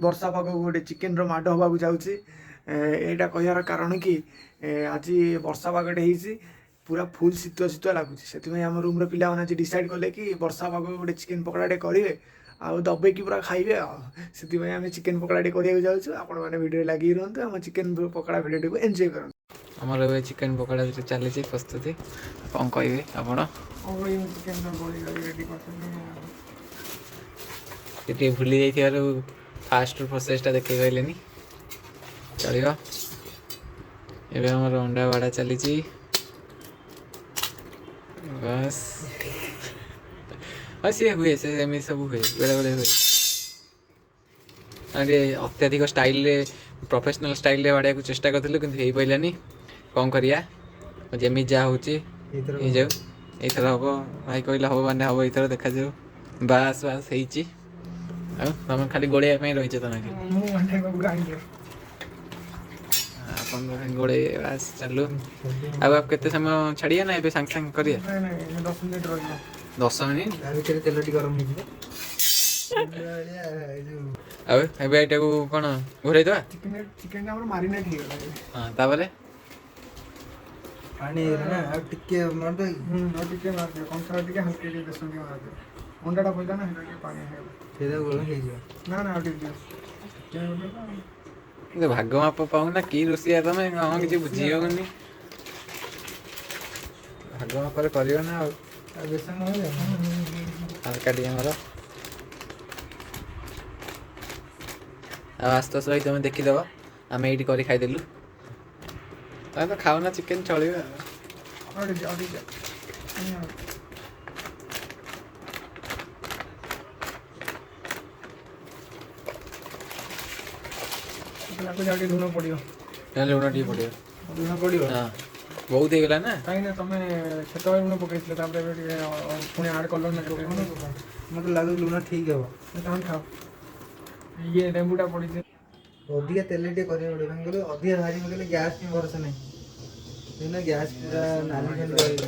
ବର୍ଷା ପାଗକୁ ଗୋଟେ ଚିକେନ୍ର ମାଡ଼ ହେବାକୁ ଯାଉଛି। ଏଇଟା କହିବାର କାରଣ କି ଆଜି ବର୍ଷା ପାଗଟେ ହେଇଛି, ପୁରା ଫୁଲ୍ ଶୀତ ଶୀତ ଲାଗୁଛି। ସେଥିପାଇଁ ଆମ ରୁମ୍ର ପିଲାମାନେ ଆଜି ଡିସାଇଡ଼୍ କଲେ କି ବର୍ଷା ପାଗକୁ ଗୋଟେ ଚିକେନ୍ ପକୋଡ଼ାଟେ କରିବେ ଆଉ ଦବେଇକି ପୁରା ଖାଇବେ ଆଉ। ସେଥିପାଇଁ ଆମେ ଚିକେନ୍ ପକୋଡ଼ାଟେ କରିବାକୁ ଯାଉଛୁ। ଆପଣମାନେ ଭିଡ଼ିଓରେ ଲାଗିକି ରୁହନ୍ତୁ, ଆମ ଚିକେନ୍ ପକୋଡ଼ା ଭିଡ଼ିଓଟିକୁ ଏନ୍ଜୟ କରନ୍ତୁ। ଆମର ଏବେ ଚିକେନ୍ ପକୋଡ଼ା ଚାଲିଛି ପ୍ରସ୍ତୁତି। କ'ଣ କହିବେ ଆପଣ? ଟିକେ ଭୁଲି ଯାଇଥିବାରୁ ଫାଷ୍ଟ ପ୍ରୋସେସଟା ଦେଖେଇ ପାରିଲେନି, ଚଳିବ। ଏବେ ଆମର ଅଣ୍ଡା ବାଡ଼ା ଚାଲିଛି। ବାସ୍ ହଁ ସିଏ ହୁଏ, ସେ ଏମିତି ସବୁ ହୁଏ, ବେଳେବେଳେ ହୁଏ। ଆମେ ଟିକେ ଅତ୍ୟଧିକ ଷ୍ଟାଇଲ୍ରେ ପ୍ରଫେସନାଲ୍ ଷ୍ଟାଇଲ୍ରେ ବାଡ଼ିବାକୁ ଚେଷ୍ଟା କରିଥିଲୁ, କିନ୍ତୁ ହେଇପାରିଲାନି। କ'ଣ କରିବା, ଯେମିତି ଯାହା ହେଉଛି ହେଇଯାଉ। ଏଇଥର ହେବ, ଭାଇ କହିଲେ ହେବ ମାନେ ହେବ। ଏଇଥର ଦେଖାଯାଉ। ବାସ୍ ବାସ୍ ହେଇଛି। ଆଉ ତମେ ଖାଲି ଗୋଳେଇବା ପାଇଁ ରହିଛ ତମେ? ଆପଣ ଗୋଳେଇ ବାସ୍ ଚାଲୁ। ଆଉ କେତେ ସମୟ ଛାଡ଼ିବା ନା ଏବେ ସାଙ୍ଗେ ସାଙ୍ଗେ କରିବା? 10 ମିନିଟ୍ ରହିବ। 10 ମିନିଟ୍? ତା ଭିତରେ ତେଲ ଟିକେ ଗରମ ହେଇଯିବ। ଆଉ ଏବେ ଏଇଟାକୁ କ'ଣ ଘୋଡ଼େଇ ଦେବା? ଚିକେନ୍ ଆମର ମାରିନେଟ୍ ହେଇଗଲା। ହଁ, ତାପରେ ପାଣି ହେଇଗଲା ନା, ଆଉ ଟିକେ ମାରିଦିଅ। ଆଉ ଟିକେ ମାରିଦିଅ, କଂସାରେ ଟିକେ ହାଲକା ଟିକେ ବେସନ ଟିକେ ମାରିଦିଅ। ଅଣ୍ଡାଟା ପଇଲା ନା, ସେଇଟା ଟିକେ ପାଣି ହେଇଗଲା, ସେଇଟା ଗୋଳ ହେଇଯିବ। ନା ଆଉ ଟିକେ ଦିଅ। ଭାଗ ମାପ ପାଉନା କି ରୋଷେଇଆ ତମେ? ହଁ, କିଛି ବୁଝି ହେଉନି। ଭାଗ ମାପରେ କରିବ ନା ଆଉ। ବେସନ ହାଲକା ଟିକେ ଆମର। ଆଉ ଆସ୍ତେ ଆସ୍ତେ ତମେ ଦେଖିଦେବ, ଆମେ ଏଇଠି କରି ଖାଇଦେଲୁ। ତମେ ତ ଖାଉନା ଚିକେନ୍, ଚଳିବ ଆଉ। ଲୁଣ ପଡ଼ିବ। ଲୁଣ ଟିକେ ପଡ଼ିବ। ଲୁଣ ପଡ଼ିବ? ହଁ, ବହୁତ ହେଇଗଲା ନା। କାହିଁକି ନା ତମେ ସେତେବେଳେ ଲୁଣ ପକେଇଥିଲେ, ତାପରେ ଏବେ ଟିକେ ପୁଣି ଆଡ଼୍ କଲ ନା। ମୋତେ ଲାଗୁଛି ଲୁଣ ଠିକ୍ ହେବ। ତମେ ଖାଅ। ଇଏ ଲେମ୍ବୁଟା ପଡ଼ିଛି। ଅଧିକା ତେଲ ଟିକେ କରିବାକୁ ପଡ଼ିବ, କାହିଁକି କହିଲେ ଅଧିକା ଭାଜି ପକେଇଲେ ଗ୍ୟାସ୍ ପାଇଁ ଭରସା ନାହିଁ। ଗ୍ୟାସ୍ ପୁରା ନାଲି ନାଲି ରହିବ।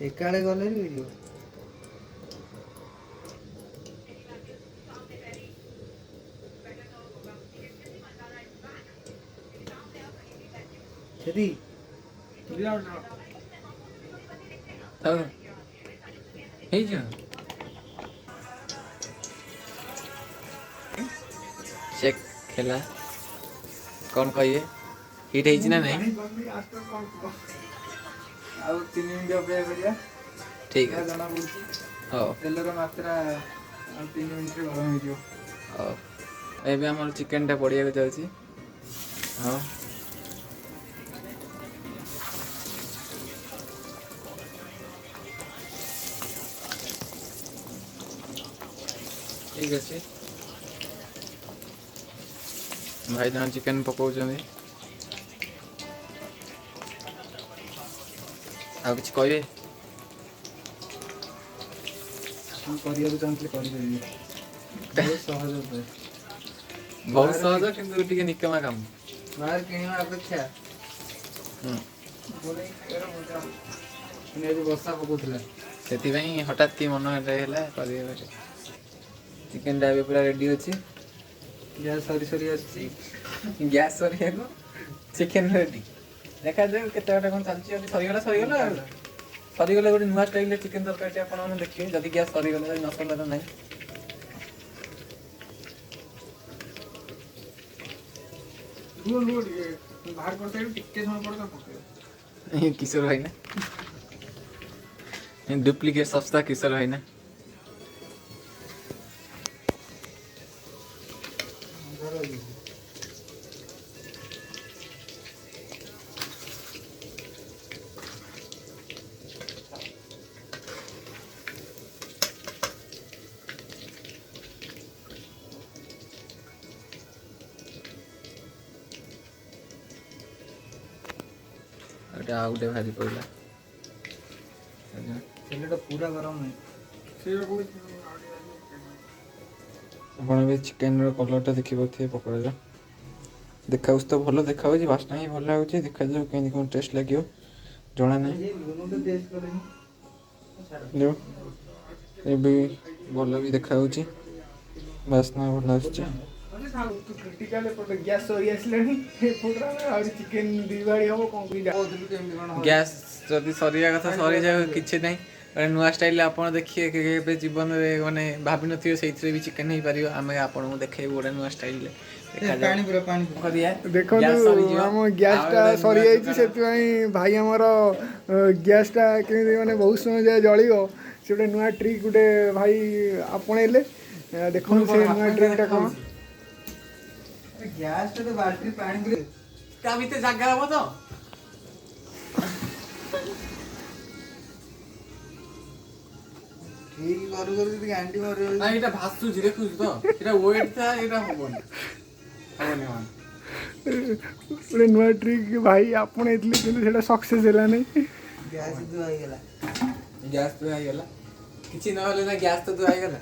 ଏକାଳେ ଗଲେ ବି ହେଇଯିବ। ସେଠି ହେଇଯିବ। ଚେକ୍ ହେଲା, କ'ଣ କହିବେ? ହିଟ୍ ହେଇଛି ନା ନାହିଁ? ଆଉ 3 ମିନିଟ୍ ଅପେକ୍ଷା କରିବା। ଠିକ୍ ଅଛି, ଜଣା ପଡ଼ୁଛି ହଉ। ତେଲର ମାତ୍ରା ଆଉ 3 ମିନିଟ୍ରେ ଗରମ ହେଇଯିବ। ହଉ, ଏବେ ଆମର ଚିକେନ୍ଟା ପଡ଼ିବାକୁ ଯାଉଛି। ହଉ, ଠିକ୍ ଅଛି। ଭାଇ ଜଣ ଚିକେନ୍ ପକାଉଛନ୍ତି। ଆଉ କିଛି କହିବେ? ମୁଁ କରିବାକୁ ଚାହୁଁଥିଲି, କରିପାରିବି। ବହୁତ ସହଜ ଉପାୟ। ବହୁତ ସହଜ, କିନ୍ତୁ ଟିକେ ନିକମା କାମ। ବାହାରେ କିଣିବା ଅପେକ୍ଷା ବର୍ଷା ପକଉଥିଲା, ସେଥିପାଇଁ ହଠାତ୍ କି ମନ ହେଲା କରିବେ ବୋଲି। ଚିକେନ୍ଟା ଏବେ ପୁରା ରେଡ଼ି ଅଛି। ଗ୍ୟାସ୍ ସରି ସରି ଆସୁଛି। ଗ୍ୟାସ୍ ସରିବାକୁ ଚିକେନ୍ ରେଡ଼ି। ଦେଖାଯାଉ କେତେ ବାଟ କ'ଣ ଚାଲିଛି। ଯଦି ସରିଗଲା ସରିଗଲା ଆଉ। ସରିଗଲେ ଗୋଟେ ନୂଆ ଷ୍ଟାଇଲ୍ରେ ଚିକେନ୍ ତରକାରୀଟି ଆପଣମାନେ ଦେଖିବେ। ଯଦି ଗ୍ୟାସ୍ ସରିଗଲା, ଯଦି ନ ସରିଲା ତ ନାହିଁ। ବାହାର କରିସାରିବୁ, ଟିକେ ସମୟ ପରେ ପକେଇବ। କିଶୋର ଭାଇନା, ଡୁପ୍ଲିକେଟ୍ ଶସ୍ତା କିଶୋର ଭାଇନା। ଏଇଟା ଆଉ ଗୋଟେ ଭାଜି ପଡ଼ିଲା। ତେଲଟା ପୁରା ଗରମ ନାହିଁ। ଆପଣ ଏବେ ଚିକେନ୍ର କଲର୍ଟା ଦେଖିପାରୁଥିବେ ପକୋଡ଼ାର। ଦେଖାଉଛି ତ ଭଲ ଦେଖାଉଛି, ବାସ୍ନା ହିଁ ଭଲ ଲାଗୁଛି। ଦେଖାଯାଉ କେମିତି କ'ଣ ଟେଷ୍ଟ ଲାଗିବ ଜଣା ନାହିଁ। ଯୋଉ ଏବେ ଭଲ ବି ଦେଖାଯାଉଛି, ବାସ୍ନା ଭଲ ଆସୁଛି। କ୍ରିଟିକାଲ ଏପଟେ ଗ୍ୟାସ୍ ସରି ଆସିଲାଣି, ଏପଟରେ ଆହୁରି ଚିକେନ୍ ଦୁଇ ଭାଡ଼ି ହେବ କ'ଣ ଗ୍ୟାସ୍ ଯଦି ସରିବା କଥା ସରିଯାଉ, କିଛି ନାହିଁ। ଗୋଟେ ନୂଆ ଷ୍ଟାଇଲ୍ରେ ଆପଣ ଦେଖିବେ କେବେ ଜୀବନରେ ମାନେ ଭାବିନଥିବେ ସେଇଥିରେ ବି ଚିକେନ୍ ହେଇପାରିବ। ଆମେ ଆପଣଙ୍କୁ ଦେଖେଇବୁ ଗୋଟେ ନୂଆ ଷ୍ଟାଇଲ୍ରେ। ଦେଖନ୍ତୁ ଆମ ଗ୍ୟାସ୍ଟା ସରିଯାଇଛି, ସେଥିପାଇଁ ଭାଇ ଆମର ଗ୍ୟାସ୍ଟା କେମିତି ମାନେ ବହୁତ ସମୟ ଯାଏ ଜଳିବ ସେ ଗୋଟେ ନୂଆ ଟ୍ରିକ୍ ଗୋଟେ ଭାଇ ଆପଣେଇଲେ। ଦେଖନ୍ତୁ ସେ ନୂଆ ଟ୍ରିକ୍ଟା କ'ଣ। ଗ୍ୟାସଟା ତ ବାଲ୍ଟି ପାଣି ପୁରେଇ ତା ଭିତରେ ଜାଗା ହବ ତ? ଠିକ କରୁ କରୁ ଯଦି ଗାଣ୍ଡି ମରିବ। ନାଇଁ ଏଇଟା ଭାସୁଛି ଦେଖୁଛୁ ତ, ଏଇଟା ୱେଟ୍ ଥାଏ, ଏଇଟା ହବନି ହବନି। ଗୋଟେ ନୂଆ ଟ୍ରିକ୍ ଭାଇ ଆପଣେଇଥିଲେ କିନ୍ତୁ ସେଇଟା ସକ୍ସେସ୍ ହେଲାନି। ଗ୍ୟାସ ଧୁଆ ହେଇଗଲା। ଗ୍ୟାସ୍ ତ ହେଇଗଲା, କିଛି ନହେଲେ ନା ଗ୍ୟାସ୍ ତ ହେଇଗଲା।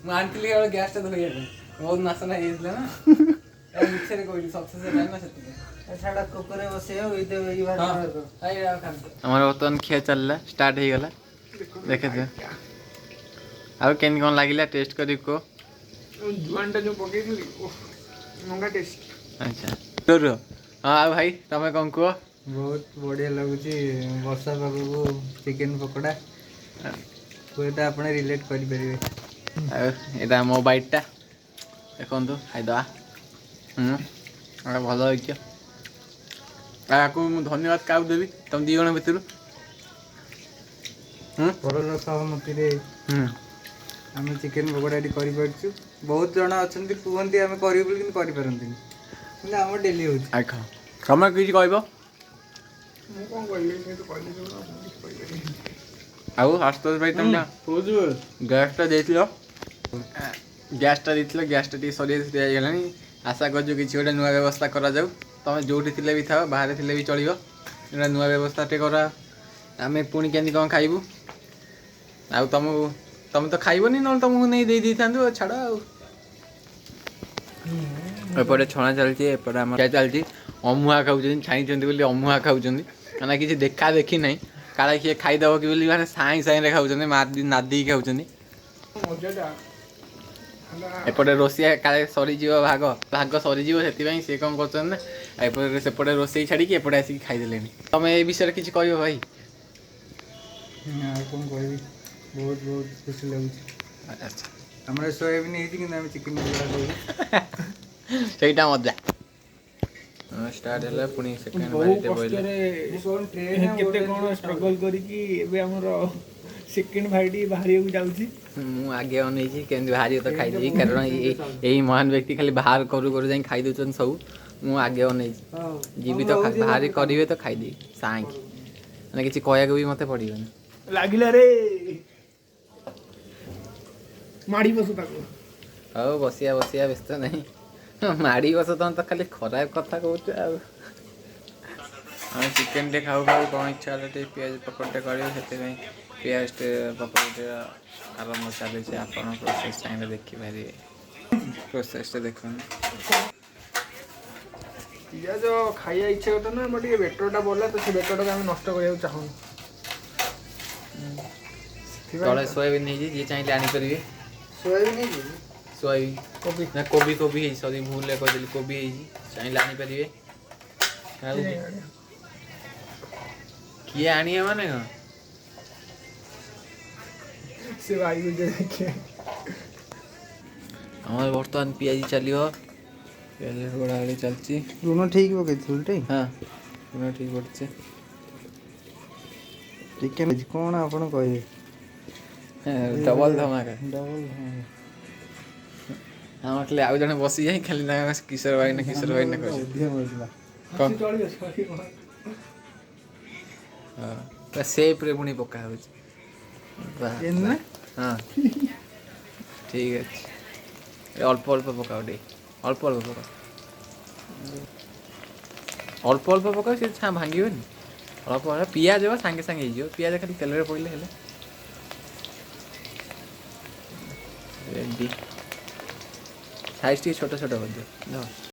ମୁଁ ଆଣିଥିଲି କେବଳ ଗ୍ୟାସ୍ଟା ଧୋଇବା ପାଇଁ, ବହୁତ ନାଶନା ହେଇଯାଇଥିଲା ନା। ମିଛରେ କହିଲି ସକ୍ସେସ୍ ହେଲାନି ନା ସେଥିପାଇଁ। ଛାଡ କୁକରରେ ବସେଇବ ଆମର ବର୍ତ୍ତମାନ ଖିଆ ଚାଲିଲା, ଷ୍ଟାର୍ଟ ହେଇଗଲା। ଦେଖେଥିବ ଆଉ କେମିତି କ'ଣ ଲାଗିଲା ଟେଷ୍ଟ କରିକି କୁହ। ଜୁଆନଟା ଯେଉଁ ପକେଇଥିଲି ମଙ୍ଗା ଟେଷ୍ଟ। ଆଚ୍ଛା ରୁହ। ହଁ ଆଉ ଭାଇ ତମେ କ'ଣ କୁହ। ବହୁତ ବଢିଆ ଲାଗୁଛି ବର୍ଷା ପାଗକୁ ଚିକେନ ପକୋଡା, ହୁଏତ ଆପଣ ରିଲେଟ୍ କରିପାରିବେ। ଆଉ ଏଇଟା ମୋ ବାଇଟ୍ଟା ଦେଖନ୍ତୁ, ଖାଇଦେବା। ଏଇଟା ଭଲ ହେଇଛି। ଆକୁ ମୁଁ ଧନ୍ୟବାଦ କାହାକୁ ଦେବି ତମ ଦୁଇ ଜଣ ଭିତରୁ? ପରର ସହମତିରେ ଆମେ ଚିକେନ ପକୋଡ଼ାଟି କରିପାରୁଛୁ। ବହୁତ ଜଣ ଅଛନ୍ତି କୁହନ୍ତି ଆମେ କରିବୁ ବୋଲି କିନ୍ତୁ କରିପାରନ୍ତିନି, କିନ୍ତୁ ଆମର ଡେଲି ହେଉଛି। ଆଖ ତମେ କିଛି କହିବ? ମୁଁ କ'ଣ କହିବି, ସେ ତ କହିଲି କିଛି କହିପାରିବି। ଆଉ ଆଶୁତୋଷ ଭାଇ ତମେ ଗ୍ୟାସ୍ଟା ଦେଇଥିଲ, ଗ୍ୟାସ୍ଟା ଟିକେ ସରି ହେଇଗଲାଣି। ଆଶା କରୁଛୁ କିଛି ଗୋଟେ ନୂଆ ବ୍ୟବସ୍ଥା କରାଯାଉ। ତମେ ଯେଉଁଠି ଥିଲେ ବି ଥାଅ, ବାହାରେ ଥିଲେ ବି ଚଳିବ, ଗୋଟେ ନୂଆ ବ୍ୟବସ୍ଥାଟେ କର। ଆମେ ପୁଣି କେମିତି କ'ଣ ଖାଇବୁ? ଆଉ ତମେ ତ ଖାଇବନି, ନହେଲେ ତମକୁ ନେଇ ଦେଇଥାନ୍ତୁ। ଛାଡ଼ ଆଉ। ଏପଟେ ଛଣା ଚାଲିଛି, ଏପଟେ ଆମର ଚାଲିଛି। ଅମୁଆ ଖାଉଛନ୍ତି, ଛାଣିଛନ୍ତି ବୋଲି ଅମୁଆ ଖାଉଛନ୍ତି, କାହିଁକିନା କିଛି ଦେଖା ଦେଖି ନାହିଁ। କାଳେ କିଏ ଖାଇଦେବ କି ବୋଲି ମାନେ ସାଇଁରେ ଖାଉଛନ୍ତି, ନାଦିକି ଖାଉଛନ୍ତି। ଏପଟେ ରୋଷେଇଆ କାଳେ ସରିଯିବ, ଭାଗ ସରିଯିବ, ସେଥିପାଇଁ ସିଏ କ'ଣ କରୁଛନ୍ତି ନା ଏପଟେ ସେପଟେ ରୋଷେଇ ଛାଡ଼ିକି ଏପଟେ ଆସିକି ଖାଇଦେଲେଣି। ତମେ ଏ ବିଷୟରେ କିଛି କହିବ ଭାଇ? ଆଉ କ'ଣ କହିବି, ବହୁତ ବହୁତ ଖୁସି ଲାଗୁଛି। ଆଚ୍ଛା ଆମର ସୋୟାବିନ୍ ହେଇଛି କିନ୍ତୁ ଆମେ ଚିକେନ ପକୋଡ଼ା ଖାଇବୁ। ସେଇଟା ମଜା। ଷ୍ଟାର୍ଟ ହେଲା ପୁଣି ସେକେଣ୍ଡ ବାରିଟେ ବଇଲେ। କେତେ କ'ଣ ଷ୍ଟ୍ରଗଲ୍ କରିକି ଏବେ ଆମର ସେକେଣ୍ଡ ଭାଇଟି ବାହାରିବାକୁ ଯାଉଛି। ମୁଁ ଆଗେ ଅନେଇଛି କେମିତି ବାହାରିବ ତ ଖାଇଦେବି, କାରଣ ଏଇ ମହାନ ବ୍ୟକ୍ତି ଖାଲି ବାହାର କରୁ କରୁ ଯାଇ ଖାଇ ଦେଉଛନ୍ତି ସବୁ। ମୁଁ ଆଗେ ଅନେଇଛି, ଯିବି ତ ବାହାରି କରିବେ ତ ଖାଇଦେବି ସାଇଁକି, ମାନେ କିଛି କହିବାକୁ ବି ମୋତେ ପଡ଼ିବନି। ଲାଗିଲା ରେ ମାଡ଼ି ବସୁ ତାକୁ। ହଉ ବସିବା ବ୍ୟସ୍ତ ନାହିଁ। ମାଡ଼ି ବସ, ତମେ ତ ଖାଲି ଖରାପ କଥା କହୁଛ ଆଉ। ଆମେ ଚିକେନଟେ ଖାଉ କ'ଣ ଇଚ୍ଛା ହେଲା ଟିକେ ପିଆଜ ପକୋଡ଼ାଟେ କରିବୁ, ସେଥିପାଇଁ ପିଆଜଟେ ପକୋଡ଼ାଟେ ଆରମ୍ଭ ଚାଲିଛି। ଆପଣ ପ୍ରୋସେସ୍ ଚାହିଁଲେ ଦେଖିପାରିବେ, ପ୍ରୋସେସ୍ଟା ଦେଖନ୍ତୁ। ପିଆଜ ଖାଇବା ଇଚ୍ଛା କଥା ନା, ଆମର ଟିକେ ବେଟରଟା ବଢ଼ିଲା ତ ସେ ବେଟରଟାକୁ ଆମେ ନଷ୍ଟ କରିବାକୁ ଚାହୁଁନୁ। ତଳେ ସୋୟାବିନ୍ ହେଇଛି, ଯିଏ ଚାହିଁଲେ ଆଣିପାରିବେ। ସୋୟାବିନ୍ ହେଇଛି, ସୋୟାବିନ୍ ନା କୋବି ହେଇଛି, ସରି ଭୁଲରେ କହିଦେଲି, କୋବି ହେଇଛି, ଚାହିଁଲେ ଆଣିପାରିବେ। ଆଉ କିଏ ଆଣିବ ମାନେ କ'ଣ? ସେ ଭାଇକୁ ଦେଖିବେ। ଆମର ବର୍ତ୍ତମାନ ପିଆଜି ଚାଲିବ, ପିଆଜ ଗୋଳାଗୋଳି ଚାଲିଛି। ଲୁଣ ଠିକ୍ ପକେଇଥିଲୁ ଟି? ହଁ ଲୁଣ ଠିକ୍ ପଡ଼ିଛି। ଚିକେନ କ'ଣ ଆପଣ କହିବେ? ଡବଲ ଧମାକା। ଡବଲ ଆମର ଖାଲି ଆଉ ଜଣେ ବସିଯାଇ ଖାଲି ତାଙ୍କ କିଶୋର ଭାଇ ନା କହୁଛି ହଁ ସେପ୍ରେ ପୁଣି ପକା ହେଉଛି। ହଁ ଠିକ୍ ଅଛି, ଅଳ୍ପ ପକାଅ ଟିକେ, ଅଳ୍ପ ପକାଅ, ଅଳ୍ପ ପକାଅ, ସେ ଭାଙ୍ଗିବନି। ଅଳ୍ପ ପିଆଜ ସାଙ୍ଗେ ହେଇଯିବ, ପିଆଜ ଖାଲି ତେଲରେ ପଡ଼ିଲେ ହେଲେ ରେଡ଼ି। ସାଇଜ୍ ଟିକେ ଛୋଟ କରିଦିଅ।